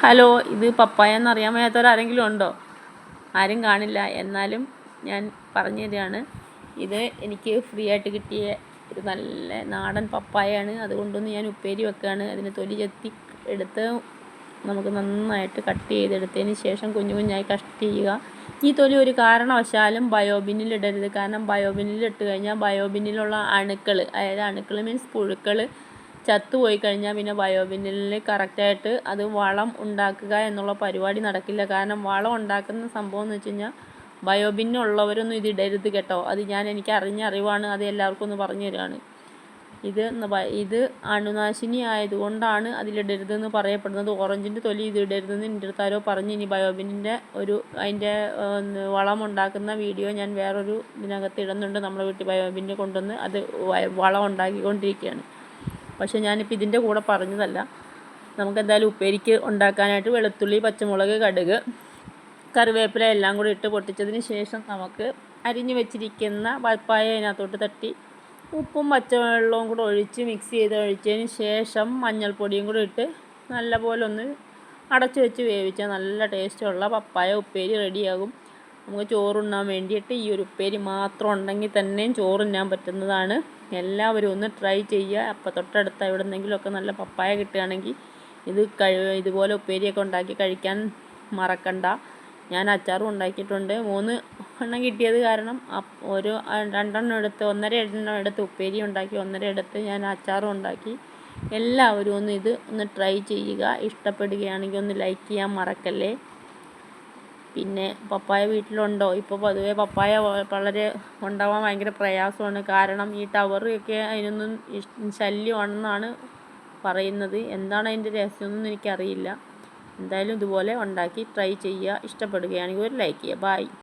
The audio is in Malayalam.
ഹലോ, ഇത് പപ്പായ എന്നറിയാൻ വയ്യാത്തവരാരെങ്കിലും ഉണ്ടോ? ആരും കാണില്ല. എന്നാലും ഞാൻ പറഞ്ഞു തരികയാണ്. ഇത് എനിക്ക് ഫ്രീ ആയിട്ട് കിട്ടിയ ഒരു നല്ല നാടൻ പപ്പായയാണ്. അതുകൊണ്ടൊന്ന് ഞാൻ ഉപ്പേരി വെക്കുകയാണ്. അതിന് തൊലി ചെത്തി എടുത്ത് നമുക്ക് നന്നായിട്ട് കട്ട് ചെയ്തെടുത്തതിന് ശേഷം കുഞ്ഞു കുഞ്ഞായി കട്ട് ചെയ്യുക. ഈ തൊലി ഒരു കാരണവശാലും ബയോബിന്നിൽ ഇടരുത്. കാരണം ബയോബിന്നിൽ ഇട്ട് കഴിഞ്ഞാൽ ബയോബിന്നിലുള്ള അണുക്കൾ, അതായത് അണുക്കൾ മീൻസ് പുഴുക്കൾ ചത്തുപോയി കഴിഞ്ഞാൽ പിന്നെ ബയോബിന്നിൽ കറക്റ്റായിട്ട് അത് വളം ഉണ്ടാക്കുക എന്നുള്ള പരിപാടി നടക്കില്ല. കാരണം വളം ഉണ്ടാക്കുന്ന സംഭവം എന്ന് വെച്ച് കഴിഞ്ഞാൽ ബയോബിന്നുള്ളവരൊന്നും ഇത് ഇടരുത് കേട്ടോ. അത് എനിക്ക് അറിഞ്ഞ അറിവാണ്. അത് എല്ലാവർക്കും ഒന്ന് പറഞ്ഞു തരികയാണ്. ഇത് അണുനാശിനി ആയതുകൊണ്ടാണ് അതിലിടരുതെന്ന് പറയപ്പെടുന്നത്. ഓറഞ്ചിൻ്റെ തൊലി ഇത് ഇടരുതെന്ന് എൻ്റെ അടുത്ത് ആരോ പറഞ്ഞു. ഇനി ബയോബിന്നിൻ്റെ അതിൻ്റെ വളം ഉണ്ടാക്കുന്ന വീഡിയോ ഞാൻ വേറൊരു ഇതിനകത്ത് ഇടുന്നുണ്ട്. നമ്മുടെ വീട്ടിൽ ബയോബിന്ന് കൊണ്ടുവന്ന് അത് വളം ഉണ്ടാക്കിക്കൊണ്ടിരിക്കുകയാണ്. പക്ഷേ ഞാനിപ്പോൾ ഇതിൻ്റെ കൂടെ പറഞ്ഞതല്ല. നമുക്കെന്തായാലും ഉപ്പേരിക്ക് ഉണ്ടാക്കാനായിട്ട് വെളുത്തുള്ളി, പച്ചമുളക്, കടുക്, കറിവേപ്പില എല്ലാം കൂടി ഇട്ട് പൊട്ടിച്ചതിന് ശേഷം നമുക്ക് അരിഞ്ഞു വെച്ചിരിക്കുന്ന പപ്പായ അതിനകത്തോട്ട് തട്ടി ഉപ്പും പച്ചവെള്ളവും കൂടെ ഒഴിച്ച് മിക്സ് ചെയ്ത് ഒഴിച്ചതിന് ശേഷം മഞ്ഞൾപ്പൊടിയും കൂടി ഇട്ട് നല്ലപോലെ ഒന്ന് അടച്ചു വെച്ച് വേവിച്ചാൽ നല്ല ടേസ്റ്റുള്ള പപ്പായ ഉപ്പേരി റെഡിയാകും. നമുക്ക് ചോറുണ്ണാൻ വേണ്ടിയിട്ട് ഈ ഒരു ഉപ്പേരി മാത്രം ഉണ്ടെങ്കിൽ തന്നെയും ചോറുണ്ണാൻ പറ്റുന്നതാണ്. എല്ലാവരും ഒന്ന് ട്രൈ ചെയ്യുക. അപ്പോൾ തൊട്ടടുത്ത് എവിടെന്നെങ്കിലുമൊക്കെ നല്ല പപ്പായ കിട്ടുകയാണെങ്കിൽ ഇതുപോലെ ഉപ്പേരിയൊക്കെ ഉണ്ടാക്കി കഴിക്കാൻ മറക്കണ്ട. ഞാൻ അച്ചാറും ഉണ്ടാക്കിയിട്ടുണ്ട്. 3 എണ്ണം കിട്ടിയത് കാരണം ഒരു 2 എണ്ണം എടുത്ത് 1.5 എണ്ണം എടുത്ത് ഉപ്പേരി ഉണ്ടാക്കി, 1.5 എടുത്ത് ഞാൻ അച്ചാറും ഉണ്ടാക്കി. എല്ലാവരും ഒന്ന് ട്രൈ ചെയ്യുക. ഇഷ്ടപ്പെടുകയാണെങ്കിൽ ഒന്ന് ലൈക്ക് ചെയ്യാൻ മറക്കല്ലേ. പിന്നെ പപ്പായ വീട്ടിലുണ്ടോ? ഇപ്പോൾ പൊതുവേ പപ്പായ വളരെ ഉണ്ടാവാൻ ഭയങ്കര പ്രയാസമാണ്. കാരണം ഈ ടവറൊക്കെ അതിനൊന്നും ശല്യമാണെന്നാണ് പറയുന്നത്. എന്താണ് അതിൻ്റെ രഹസ്യമൊന്നും എനിക്കറിയില്ല. എന്തായാലും ഇതുപോലെ ഉണ്ടാക്കി ട്രൈ ചെയ്യുക. ഇഷ്ടപ്പെടുകയാണെങ്കിൽ ഒരു ലൈക്ക് ചെയ്യുക. ബൈ.